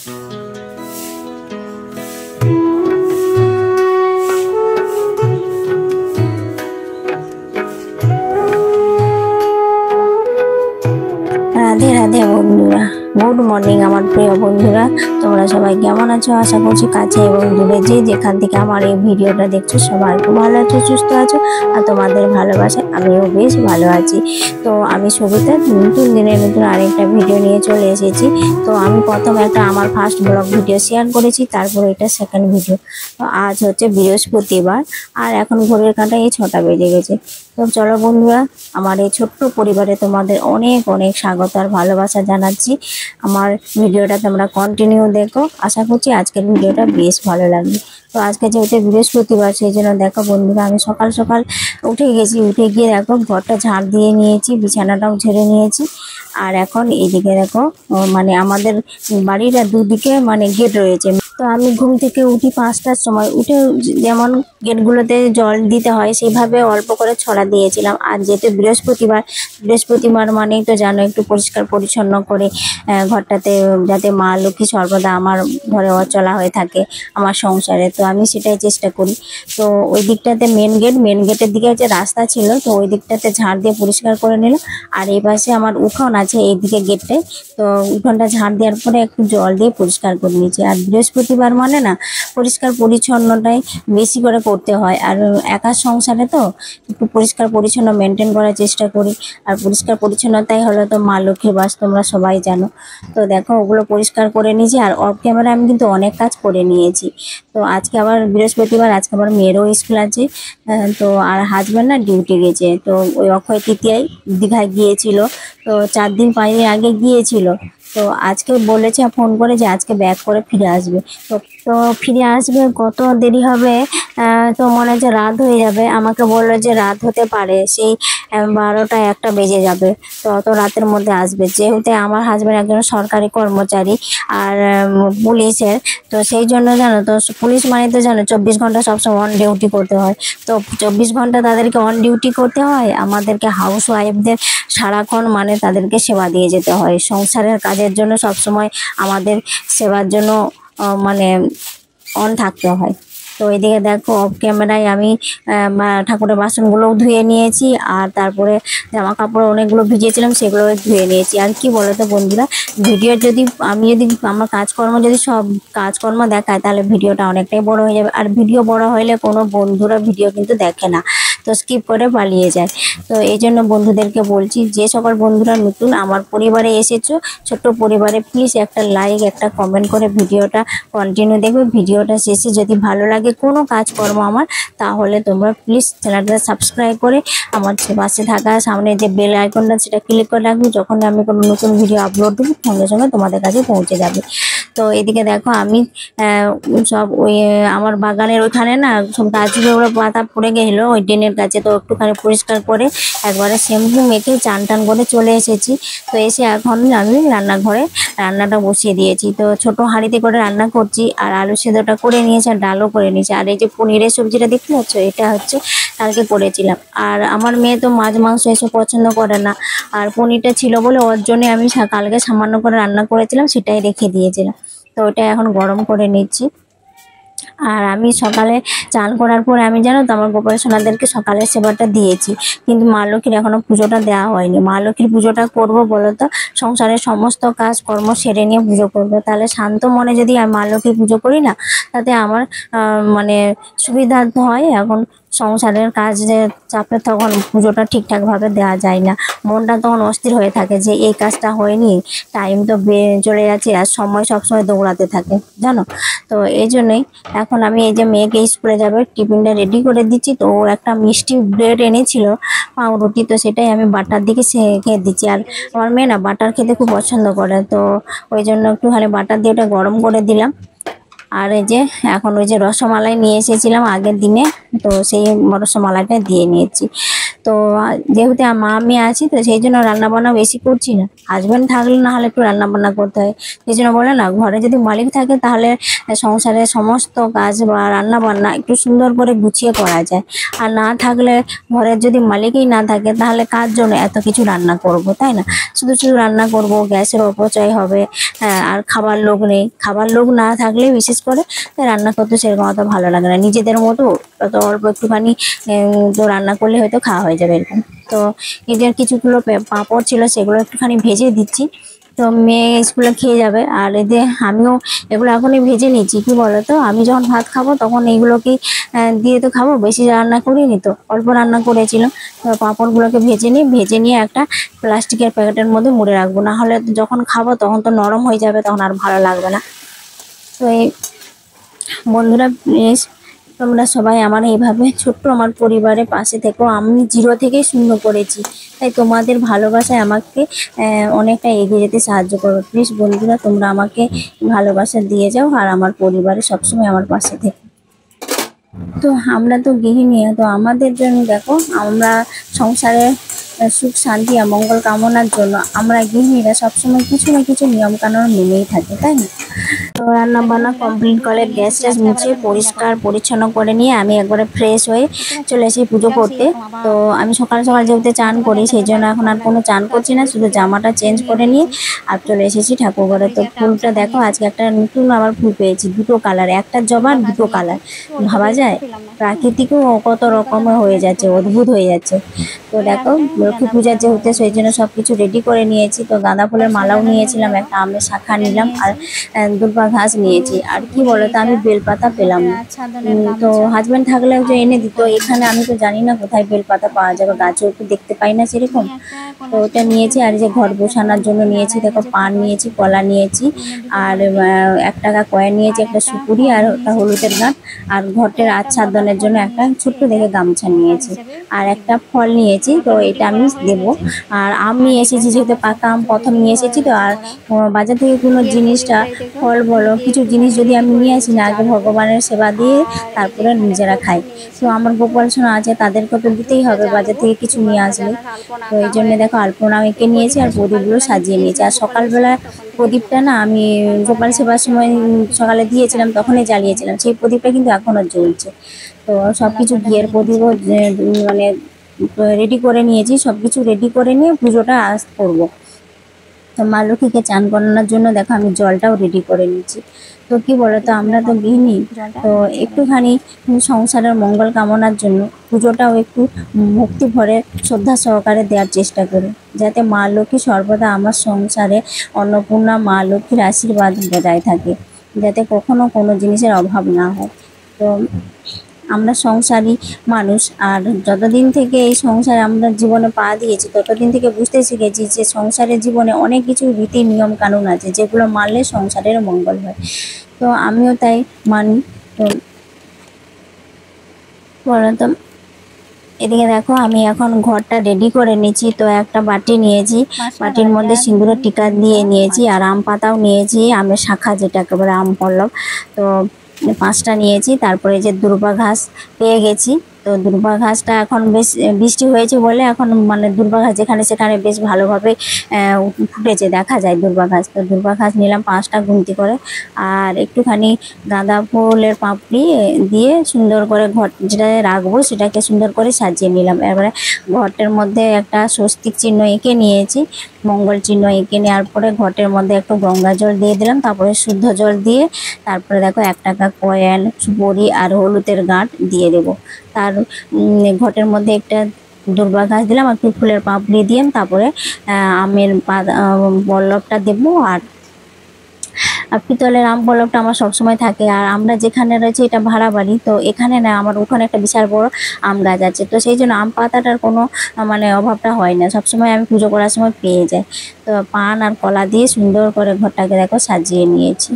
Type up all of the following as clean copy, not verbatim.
রাধে রাধে বন্ধুরা, good morning আমার প্রিয় বন্ধুরা। তোমরা সবাই কেমন আছো? আশা করছি কাছে এবং দূরে যে যেখান থেকে আমার এই ভিডিওটা দেখছো সবাই খুব ভালো আছো, সুস্থ আছো, আর তোমাদের ভালোবাসায় আমিও বেশ ভালো আছি। তো আমি শুরুতে নতুন দিনের নতুন আরেকটা ভিডিও নিয়ে চলে এসেছি। তো আমি প্রথম একটা আমার ফার্স্ট ব্লগ ভিডিও শেয়ার করেছি, তারপরে এটা সেকেন্ড ভিডিও। তো আজ হচ্ছে বৃহস্পতিবার, আর এখন ঘড়ির কাঁটায় এই 6টা বেজে গেছে। তো চলো বন্ধুরা, আমার এই ছোট্ট পরিবারে তোমাদের অনেক অনেক স্বাগত আর ভালোবাসা জানাচ্ছি। আমার ভিডিওটা তোমরা কন্টিনিউ দেখো, আশা করছি আজকের ভিডিওটা বেশ ভালো লাগবে। তো আজকে যেহেতু বৃহস্পতিবার, সেই জন্য দেখো বন্ধুরা, আমি সকাল সকাল উঠে গেছি। উঠে গিয়ে দেখো ঘরটা ঝাড় দিয়ে নিয়েছি, বিছানাটাও ঝেড়ে নিয়েছি। আর এখন এইদিকে দেখো মানে আমাদের বাড়ির দুদিকে মানে গেট রয়েছে। তো আমি ঘুম থেকে উঠি 5টার সময়। উঠে যেমন গেটগুলোতে জল দিতে হয় সেইভাবে অল্প করে ছড়া দিয়েছিলাম। আর যেহেতু বৃহস্পতিবার মানেই তো জানো, একটু পরিষ্কার পরিচ্ছন্ন করে ঘরটাতে, যাতে মা লক্ষ্মী সর্বদা আমার ঘরে অচলা হয়ে থাকে আমার সংসারে। তো আমি সেটাই চেষ্টা করি। তো ওই দিকটাতে মেন গেটের দিকে যে রাস্তা ছিল, তো ওই দিকটাতে ঝাড় দিয়ে পরিষ্কার করে নিলাম। আর এই পাশে আমার উঠোন আছে এইদিকে গেটটায়, তো উঠোনটা ঝাড় দেওয়ার পরে একটু জল দিয়ে পরিষ্কার করে নিয়েছি। আর বৃহস্পতিবার মানে না, পরিষ্কার পরিচ্ছন্নটাই বেশি করে করতে হয়। আর একা সংসারে তো একটু পরিষ্কার পরিচ্ছন্ন মেনটেন করার চেষ্টা করি। আর পরিষ্কার পরিচ্ছন্নতাই হলো তো মা লক্ষ্মীর বাস, তোমরা সবাই জানো। তো দেখো ওগুলো পরিষ্কার করে নিয়েছি। আর অফ ক্যামেরা আমি কিন্তু অনেক কাজ করে নিয়েছি। তো আজকে আবার বৃহস্পতিবার, আজকে আবার মেয়েরও স্কুল আছে। তো আর হাজব্যান্ড না ডিউটি গেছে। তো ওই অক্ষয় তৃতীয়ায় দীঘায় গিয়েছিল। তো 4 দিন 5 দিন আগে গিয়েছিল। তো আজকে বলেছে ফোন করে যে আজকে ব্যাক করে ফিরে আসবে। তো তো ফিরে আসবে, কত দেরি হবে? তো মনে হচ্ছে রাত হয়ে যাবে। আমাকে বললো যে রাত হতে পারে, সেই 12টা 1টা বেজে যাবে। তো অত রাতের মধ্যে আসবে, যেহেতু আমার হাজব্যান্ড একজন সরকারি কর্মচারী আর পুলিশের। তো সেই জন্য জানো তো, পুলিশ মানে তো জানো 24 ঘন্টা সবসময় অন ডিউটি করতে হয়। তো 24 ঘন্টা তাদেরকে অন ডিউটি করতে হয়। আমাদেরকে হাউস ওয়াইফদের সারাক্ষণ মানে তাদেরকে সেবা দিয়ে যেতে হয়। সংসারের কাজের জন্য সবসময় আমাদের সেবার জন্য মানে অন থাকতে হয়। তো এদিকে দেখো অফ ক্যামেরায় আমি ঠাকুরের বাসনগুলোও ধুয়ে নিয়েছি। আর তারপরে জামা কাপড় অনেকগুলো ভিজিয়েছিলাম, সেগুলো ধুয়ে নিয়েছি। আর কি বলো তো বন্ধুরা, ভিডিও যদি আমার কাজকর্ম যদি সব কাজকর্ম দেখায়, তাহলে ভিডিওটা অনেকটাই বড় হয়ে যাবে। আর ভিডিও বড় হলে কোনো বন্ধুরা ভিডিও কিন্তু দেখে না, তো স্কিপ করে পালিয়ে যায়। তো এই জন্য বন্ধুদেরকে বলছি, যে সকল বন্ধুরা নতুন আমার পরিবারে এসেছো, ছোট্ট পরিবারে, প্লিজ একটা লাইক একটা কমেন্ট করে ভিডিওটা কন্টিনিউ দেখবে। ভিডিওটা শেষে যদি ভালো লাগে কোনো কাজকর্ম আমার, তাহলে তোমরা প্লিজ চ্যানেলটা সাবস্ক্রাইব করে আমার পাশে থাকা সামনে যে বেল আইকনটা, সেটা ক্লিক করে রাখবে। যখন আমি কোনো নতুন ভিডিও আপলোড দেবো, সঙ্গে সঙ্গে তোমাদের কাছে পৌঁছে যাবে। তো এদিকে দেখো আমি সব ওই আমার বাগানের ওইখানে না সব গাছগুলো পাতা পড়ে গেছিলো ওই ড্রেনের কাছে। তো একটুখানি পরিষ্কার করে একবারে শ্যাম্পু মেখে চান টান করে চলে এসেছি। তো এসে এখন আমি রান্নাঘরে রান্নাটা বসিয়ে দিয়েছি। তো ছোট হাঁড়িতে করে রান্না করছি। আর আলু সেদ্ধটা করে নিয়েছি, আর ডালও করে নিয়েছি। আর এই যে পনিরের সবজিটা দেখতে পাচ্ছ, এটা হচ্ছে কালকে করেছিলাম। আর আমার মেয়ে তো মাছ মাংস এসব পছন্দ করে না। আর পনিরটা ছিল বলে ওর জন্য আমি কালকে সামান্য করে রান্না করেছিলাম, সেটাই রেখে দিয়েছিলাম। তো ওটা এখন গরম করে নিচ্ছি। আর আমি সকালে চান করার পরে আমি জানো তো আমার গোপাল সোনাদেরকে সকালের সেবাটা দিয়েছি, কিন্তু মা লক্ষ্মীর এখনো পুজোটা দেওয়া হয়নি। মা লক্ষ্মীর পুজোটা করবো বলো তো, সংসারের সমস্ত কাজ কর্ম সেরে নিয়ে পুজো করবো। তাহলে শান্ত মনে যদি আমি মা লক্ষ্মীর পুজো করি না, তাতে আমার মানে সুবিধা হয়। এখন সংসারের কাজের চাপে তখন পুজোটা ঠিকঠাকভাবে দেওয়া যায় না। মনটা তখন অস্থির হয়ে থাকে যে এই কাজটা হয়নি, টাইম তো চলে যাচ্ছে, আর সময় সবসময় দৌড়াতে থাকে জানো। তো এই জন্যই এখন আমি এই যে মেয়েকে স্কুলে যাবে টিফিনটা রেডি করে দিচ্ছি। তো ও একটা মিষ্টি ব্রেড এনেছিল, পাউরুটি, তো সেটাই আমি বাটার দিকে খেয়ে দিচ্ছি। আর আমার মেয়ে না বাটার খেতে খুব পছন্দ করে, তো ওই জন্য একটুখানি বাটার দিয়ে ওটা গরম করে দিলাম। আর এই যে এখন ওই যে রসমালাই নিয়ে এসেছিলাম আগের দিনে, তো সেই রসমালাইটা দিয়ে নিয়েছি। তো যেহেতু মা আমি আছি, তো সেই জন্য রান্না বান্না বেশি করছি না। হাজব্যান্ড থাকলে না হলে একটু রান্না বান্না করতে হয়। সেই জন্য বলে না, ঘরে যদি মালিক থাকে তাহলে সংসারের সমস্ত কাজ বা রান্না বান্না একটু সুন্দর করে গুছিয়ে করা যায়। আর না থাকলে, ঘরের যদি মালিকই না থাকে তাহলে কার জন্য এত কিছু রান্না করব, তাই না? শুধু শুধু রান্না করব, গ্যাসের অপচয় হবে। আর খাবার লোক নেই, খাবার লোক না থাকলে বিশেষ করে রান্না করতে সেরকম অত ভালো লাগে না। নিজেদের মতো তত অল্প একটুখানি তো রান্না করলে হয়তো খাওয়া হয়ে যাবে এরকম। তো এদের কিছুগুলো পাঁপড় ছিল, সেগুলো একটুখানি ভেজে দিচ্ছি। তো মেয়ে স্কুলে খেয়ে যাবে। আর এদের আমিও এগুলো এখনই ভেজে নিচ্ছি। কি বলতো, আমি যখন ভাত খাবো তখন এইগুলোকে দিয়ে তো খাবো, বেশি রান্না করিনি, তো অল্প রান্না করেছিলাম। তো পাঁপড়গুলোকে ভেজে নিয়ে একটা প্লাস্টিকের প্যাকেটের মধ্যে মুড়ে রাখবো, না হলে যখন খাবো তখন তো নরম হয়ে যাবে, তখন আর ভালো লাগবে না। তো এই বন্ধুরা, প্লিজ তোমরা সবাই আমার এইভাবে ছোট্ট আমার পরিবারের পাশে থেকো। আমি জিরো থেকে শূন্য করেছি, তাই তোমাদের ভালোবাসায় আমাকে অনেকটা এগিয়ে যেতে সাহায্য করো। প্লিজ বন্ধুরা, তোমরা আমাকে ভালোবাসা দিয়ে যাও আর আমার পরিবারে সবসময় আমার পাশে থেকো। তো আমরা তো গৃহিণী, তো আমাদের জন্য দেখো, আমরা সংসারে সুখ শান্তি আর মঙ্গল কামনার জন্য আমরা গৃহিণীরা সবসময় কিছু না কিছু নিয়ম কানুন মেনেই থাকি, তাই না? তো রান্না বান্না কমপ্লিট করে গ্যাস ট্যাস মুছে পরিষ্কার পরিচ্ছন্ন করে নিয়ে আমি একবারে ফ্রেশ হয়ে চলে এসেছি পুজো করতে। তো আমি সকাল সকাল যেহেতু চান করি, সেই জন্য এখন আর কোনো চান করছি না, শুধু জামাটা চেঞ্জ করে নিয়ে আর চলে এসেছি ঠাকুর ঘরে। তো ফুলটা দেখো, আজকে একটা নতুন আবার ফুল পেয়েছি, দুটো কালার, একটা জবা দুটো কালার। ভাবা যায়, প্রাকৃতিকও কত রকমের হয়ে যাচ্ছে, অদ্ভুত হয়ে যাচ্ছে। তো দেখো, লক্ষ্মী পূজার যেহেতু সেই জন্য সব কিছু রেডি করে নিয়েছি। তো গাঁদা ফুলের মালাও নিয়েছিলাম, একটা আমের শাখা নিলাম, আর দুর্বা ঘাস নিয়েছি। আর কি বলতো, আমি বেলপাতা পেলাম না। তো হাজব্যান্ড থাকলে যে এনে দিত, এখানে আমি তো জানি না কোথায় বেলপাতা পাওয়া যাবে, গাছও একটু দেখতে পাই না সেরকম। তো ওটা নিয়েছি। আর যে ঘর বসানোর জন্য নিয়েছি, দেখো পান নিয়েছি, কলা নিয়েছি, আর 1 টাকা কয়েন নিয়েছি, একটা সুপুরি আর একটা হলুদের গাঁট, আর ঘটের আচ্ছাদনের জন্য একটা ছোট্ট দেখে গামছা নিয়েছি, আর একটা ফল নিয়েছি। তো এটা আমি দেবো। আর আম নিয়ে এসেছি, যেহেতু পাকা আম প্রথম নিয়ে এসেছি। তো আর বাজার থেকে কোনো জিনিসটা, ফল বলো কিছু জিনিস যদি আমি নিয়ে আসি না, আগে ভগবানের সেবা দিয়ে তারপরে নিজেরা খাই। তো আমার গোপাল সোনা আছে, তাদেরকে তো দিতেই হবে বাজার থেকে কিছু নিয়ে আসলে। তো এই জন্য দেখো, আলপনা এঁকে নিয়েছি আর প্রদীপগুলো সাজিয়ে নিয়েছি। আর সকালবেলা প্রদীপটা না আমি গোপাল সেবার সময় সকালে দিয়েছিলাম, তখনই জ্বালিয়েছিলাম, সেই প্রদীপটা কিন্তু এখনও জ্বলছে। তো সব কিছু ঘিয়ের প্রদীপও মানে রেডি করে নিয়েছি, সব কিছু রেডি করে নিয়ে পুজোটা করবো। তো মা লক্ষ্মীকে চান করানোর জন্য দেখো আমি জলটাও রেডি করে নিচ্ছি। তো কি বলতো, আমরা তো গৃহিণী, তো একটুখানি সংসারের মঙ্গল কামনার জন্য পুজোটাও একটু ভক্তি ভরে শ্রদ্ধা সহকারে দেওয়ার চেষ্টা করি, যাতে মা লক্ষ্মী সর্বদা আমার সংসারে, অন্নপূর্ণা মা লক্ষ্মীর আশীর্বাদ বজায় থাকে, যাতে কখনো কোনো জিনিসের অভাব না হয়। তো আমরা সংসারী মানুষ, আর যতদিন থেকে এই সংসারে আমরা জীবনে পা দিয়েছি, ততদিন থেকে বুঝতে শিখেছি যে সংসারের জীবনে অনেক কিছু রীতি নিয়ম কানুন আছে, যেগুলো মানলে সংসারের মঙ্গল হয়। তো আমিও তাই মানি। তো বলতো, এদিকে দেখো, আমি এখন ঘরটা রেডি করে নিচ্ছি। তো একটা বাটি নিয়েছি, বাটির মধ্যে সিঁদুরের টিকা দিয়ে নিয়েছি, আর আম পাতাও নিয়েছি, আমের শাখা যেটা একেবারে আম পল্লব। তো 5টা নিয়েছি। তারপরে যে দুর্বা ঘাস পেয়ে গেছি। তো দুর্বা ঘাসটা এখন বেশ বৃষ্টি হয়েছে বলে এখন মানে দুর্বা ঘাস যেখানে সেখানে বেশ ভালোভাবে ফুটেছে, দেখা যায় দুর্বা ঘাস। তো দুর্বা ঘাস নিলাম 5টা গুনতি করে, আর একটুখানি গাঁদা ফুলের পাপড়ি দিয়ে সুন্দর করে ঘর যেটা রাখবো সেটাকে সুন্দর করে সাজিয়ে নিলাম। এবারে ঘটের মধ্যে একটা স্বস্তিক চিহ্ন এঁকে নিয়েছি, মঙ্গল চিহ্ন এঁকে নেওয়ার পরে ঘটের মধ্যে একটু গঙ্গা জল দিয়ে দিলাম, তারপরে শুদ্ধ জল দিয়ে তারপরে দেখো 1 টাকা কয়েন, সুপুরি আর হলুদের গাঁট দিয়ে দেবো। তার ঘটের মধ্যে একটা দুর্বা ঘাস দিলাম, একটু ফুলের পাপড়ি দিলাম, তারপরে আমের পল্লবটা দেবো। আর পিতলের আম পল্লবটা আমার সবসময় থাকে। আর আমরা যেখানে রয়েছে এটা ভাড়া বাড়ি, তো এখানে না, আমার ওখানে একটা বিশাল বড় আম গাছ আছে। তো সেই জন্য আম পাতাটার কোনো মানে অভাবটা হয় না, সবসময় আমি পুজো করার সময় পেয়ে যাই। তো পান আর কলা দিয়ে সুন্দর করে ঘরটাকে দেখো সাজিয়ে নিয়েছি।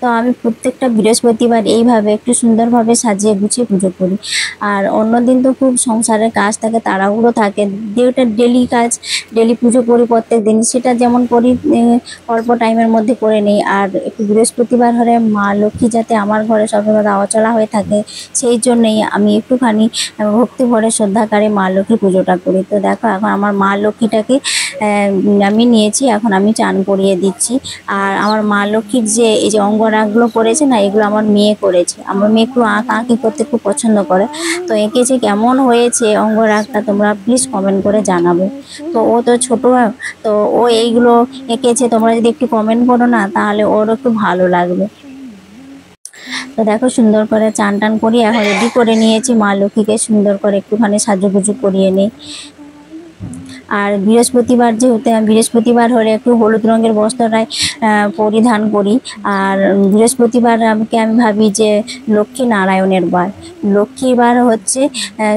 তো আমি প্রত্যেকটা বৃহস্পতিবার এইভাবে একটু সুন্দরভাবে সাজিয়ে গুছিয়ে পুজো করি। আর অন্য দিন তো খুব সংসারের কাজ থাকে, তাড়াহুড়ো থাকে, যেটা ডেলি কাজ, ডেলি পুজো করি প্রত্যেক দিন, সেটা যেমন করি অল্প টাইমের মধ্যে করে নিই। আর একটু বৃহস্পতিবার হলে মা লক্ষ্মী যাতে আমার ঘরে সবসময় দাওয়া চলা হয়ে থাকে, সেই জন্যেই আমি একটুখানি ভক্তি ভরে শ্রদ্ধাকারে মা লক্ষ্মীর পুজোটা করি। তো দেখো এখন আমার মা লক্ষ্মীটাকে আমি নিয়েছি, এখন আমি চান করিয়ে দিচ্ছি। আর আমার মা লক্ষ্মীর যে এই যে অঙ্গরাগগুলো করেছে না, এগুলো আমার মেয়ে করেছে। আমার মেয়ে একটু আঁকি করতে খুব পছন্দ করে, তো এঁকেছে। কেমন হয়েছে অঙ্গরাগটা তোমরা প্লিজ কমেন্ট করে জানাবে। তো ও তো ছোটো, তো ও এইগুলো এঁকেছে, তোমরা যদি একটু কমেন্ট করো না তাহলে ওর একটু ভালো লাগবে। তো দেখো সুন্দর করে চান টান করি, এখন রেডি করে নিয়েছি মা লক্ষ্মীকে, সুন্দর করে একটুখানি সাজুগুজু করিয়ে নিই। আর বৃহস্পতিবার যেহেতু, বৃহস্পতিবার হলে একটু হলুদ রঙের বস্ত্রটাই পরিধান করি। আর বৃহস্পতিবার আমি ভাবি যে লক্ষ্মী নারায়ণের বার। লক্ষ্মীর বার হচ্ছে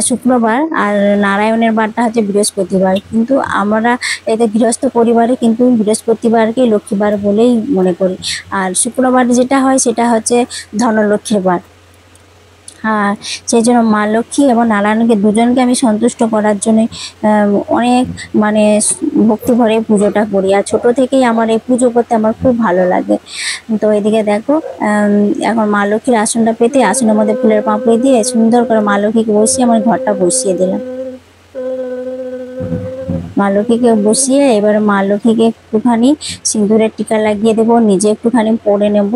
শুক্রবার, আর নারায়ণের বারটা হচ্ছে বৃহস্পতিবার। কিন্তু আমরা এতে গৃহস্থ পরিবারে কিন্তু বৃহস্পতিবারকেই লক্ষ্মীবার বলেই মনে করি। আর শুক্রবার যেটা হয় সেটা হচ্ছে ধনলক্ষ্মীর বার। আর সেই জন্য মা লক্ষ্মী এবং নারায়ণকে দুজনকে আমি সন্তুষ্ট করার জন্য অনেক মানে ভক্তি ভরে পুজোটা করি। আর ছোটো থেকেই আমার এই পুজো করতে আমার খুব ভালো লাগে। তো এদিকে দেখো এখন মা লক্ষ্মীর আসনটা পেতে, আসনের মধ্যে ফুলের পাপড়ি দিয়ে সুন্দর করে মা লক্ষ্মীকে বসিয়ে আমার ঘরটা বসিয়ে দিলাম। মা লক্ষ্মীকে বসিয়ে এবার মা লক্ষ্মীকে একটুখানি সিঁদুরের টিকা লাগিয়ে দেবো, নিজে একটুখানি পরে নেব।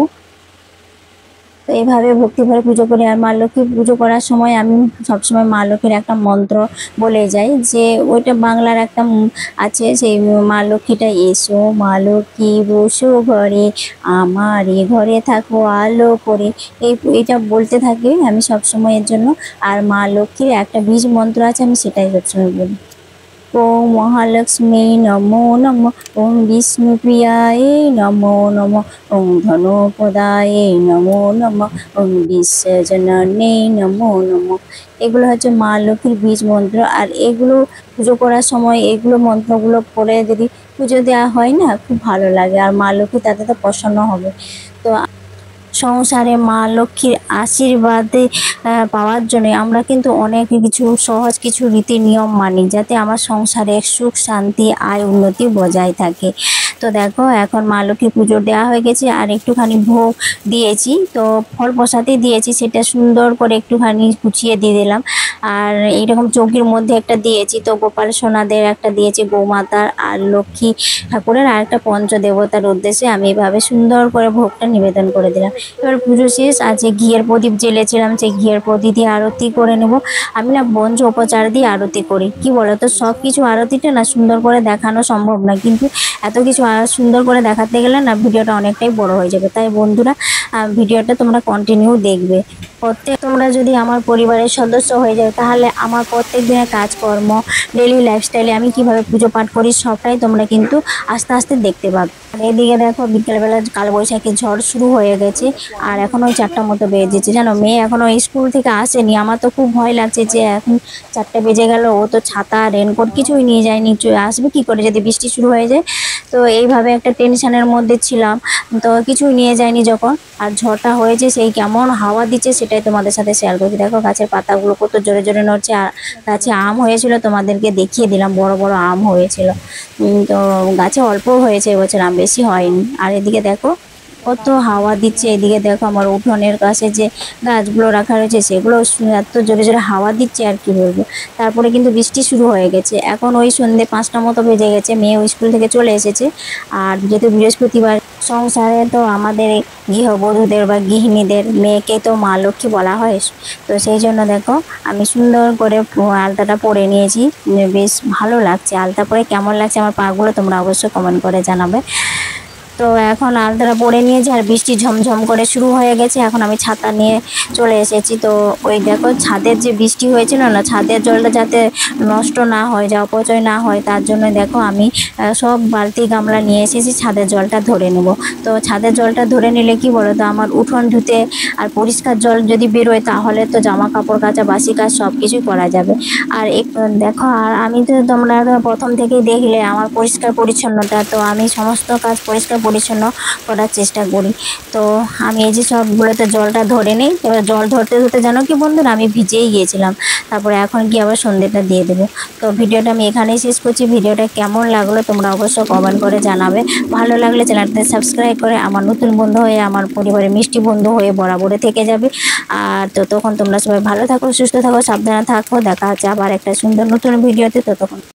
তো এইভাবে ভক্তি ভরে পুজো করি। আর মা লক্ষ্মী পুজো করার সময় আমি সবসময় মা লক্ষ্মীর একটা মন্ত্র বলে যাই, যে ওইটা বাংলার একটা আছে, সেই মা লক্ষ্মীটা এসো মা লক্ষ্মী বসো ঘরে, আমার এ ঘরে থাকো আলো করে, এইটা বলতে থাকি আমি সবসময়ের জন্য। আর মা লক্ষ্মীর একটা বীজ মন্ত্র আছে, আমি সেটাই সবসময় বলি। ওম মহালক্ষ্মী নমো নমঃ, ওম বিষ্ণুপ্রিয়ায় নমো নমঃ, ওম ধনপদায় নমো নমঃ, ওম বিশ্বজননে নমো নমঃ। এগুলো হচ্ছে মা লক্ষ্মীর বীজ মন্ত্র। আর এগুলো পুজো করার সময় এগুলো মন্ত্রগুলো পড়ে যদি পুজো দেওয়া হয় না, খুব ভালো লাগে। আর মা লক্ষ্মী তাতে তো প্রসন্ন হবে। তো সংসারে মা লক্ষ্মীর আশীর্বাদে পাওয়ার জন্য আমরা কিন্তু অনেক কিছু সহজ কিছু রীতি নিয়ম মানি, যাতে আমার সংসারে সুখ শান্তি আয় উন্নতি বজায় থাকে। তো দেখো এখন মা লক্ষ্মী পুজো দেওয়া হয়ে গেছে, আর একটুখানি ভোগ দিয়েছি, তো ফল প্রসাদই দিয়েছি, সেটা সুন্দর করে একটুখানি গুছিয়ে দিয়ে দিলাম। আর এইরকম চৌকির মধ্যে একটা দিয়েছি, তো গোপাল সোনাদের একটা দিয়েছি গৌমাতার, আর লক্ষ্মী ঠাকুরের, আর একটা পঞ্চদেবতার উদ্দেশ্যে আমি এভাবে সুন্দর করে ভোগটা নিবেদন করে দিলাম। এবার পুজো শেষ, আছে ঘিয়ের প্রদীপ জ্বেলেছিলাম, সেই ঘিয়ের প্রদীপ দিয়ে আরতি করে নেব। আমি না পঞ্চ উপচার দিয়ে আরতি করি। কি বলো তো, সব কিছু আরতিটা না সুন্দর করে দেখানো সম্ভব না, কিন্তু এত কিছু সুন্দর করে দেখাতে গেলে না ভিডিওটা অনেকটাই বড় হয়ে যাবে। তাই বন্ধুরা ভিডিওটা তোমরা কন্টিনিউ দেখবে। তোমরা যদি আমার পরিবারের সদস্য হয়ে যাও, তাহলে আমার প্রত্যেক দিনের কাজকর্ম, ডেইলি লাইফস্টাইলে আমি কিভাবে পুজো পাঠ করি সবটাই তোমরা কিন্তু আস্তে আস্তে দেখতে পাবে। আর এদিকে দেখো বিকেলবেলা কালবৈশাখী ঝড় শুরু হয়ে গেছে, আর এখন ওই 4টা মতো বেজেছে। জানো, মেয়ে এখনো স্কুল থেকে আসেনি। আমার তো খুব ভয় লাগছে যে এখন 4টা বেজে গেল, ও তো ছাতা রেনকোট কিছুই নিয়ে যায়নি, আসবে কি করে যদি বৃষ্টি শুরু হয়ে যায়। তো এইভাবে একটা টেনশনের মধ্যে ছিলাম, তো কিছুই নিয়ে যায়নি যখন। আর ঝড়টা হয়েছে, সেই কেমন হাওয়া দিচ্ছে সেটাই তোমাদের সাথে শেয়ার করছি। দেখো গাছের পাতাগুলো কত জোরে জোরে নড়ছে। আর গাছে আম হয়েছিল, তোমাদেরকে দেখিয়ে দিলাম, বড় বড় আম হয়েছিল। তো গাছে অল্প হয়েছে এবছর, আম বেশি হয়নি। আর এদিকে দেখো কত হাওয়া দিচ্ছে। এদিকে দেখো আমার উঠোনের কাছে যে গাছগুলো রাখা রয়েছে, সেগুলো এত জোরে জোরে হাওয়া দিচ্ছে, আর কি বলবো। তারপরে কিন্তু বৃষ্টি শুরু হয়ে গেছে। এখন ওই সন্ধ্যে 5টা মতো বেজে গেছে, মেয়ে স্কুল থেকে চলে এসেছে। আর যেহেতু বৃহস্পতিবার, সংসারে তো আমাদের গৃহবধূদের বা গৃহিণীদের মেয়েকে তো মা লক্ষ্মী বলা হয়। তো সেই জন্য দেখো আমি সুন্দর করে আলতাটা পরে নিয়েছি, বেশ ভালো লাগছে। আলতা পরে কেমন লাগছে আমার পাগুলো তোমরা অবশ্যই কমেন্ট করে জানাবে। তো এখন আলতাটা পরে নিয়েছি, আর বৃষ্টি ঝমঝম করে শুরু হয়ে গেছে। এখন আমি ছাতা নিয়ে চলে এসেছি। তো ওই দেখো ছাদের যে বৃষ্টি হয়েছিল না, ছাদের জলটা যাতে নষ্ট না হয়, যা অপচয় না হয়, তার জন্য দেখো আমি সব বালতি গামলা নিয়ে এসেছি, ছাদের জলটা ধরে নেব। তো ছাদের জলটা ধরে নিলে কি বলো তো, আমার উঠোন ধুতে আর পরিষ্কার জল যদি বেরোয়, তাহলে তো জামা কাপড় কাচা, বাসি কাজ সব কিছুই করা যাবে। আর দেখো, আর আমি তো তোমরা প্রথম থেকেই দেখলে আমার পরিষ্কার পরিচ্ছন্নতা, তো আমি সমস্ত কাজ পরিষ্কার পরিচ্ছন্ন করার চেষ্টা করি। তো আমি এই যে সবগুলোতে জলটা ধরে নিই। এবার জল ধরতে ধরতে জানো কি বন্ধুরা, আমি ভিজেই গিয়েছিলাম। তারপরে এখন কি আবার সন্ধ্যেটা দিয়ে দেবো। তো ভিডিওটা আমি এখানেই শেষ করছি। ভিডিওটা কেমন লাগলো তোমরা অবশ্যই কমেন্ট করে জানাবে। ভালো লাগলে চ্যানেলটা সাবস্ক্রাইব করে আমার নতুন বন্ধু হয়ে, আমার পরিবারের মিষ্টি বন্ধু হয়ে বরাবরে থেকে যাবে। আর তো তখন তোমরা সবাই ভালো থাকো, সুস্থ থাকো, সাবধানে থাকো। দেখা হচ্ছে আবার একটা সুন্দর নতুন ভিডিওতে। ততক্ষণ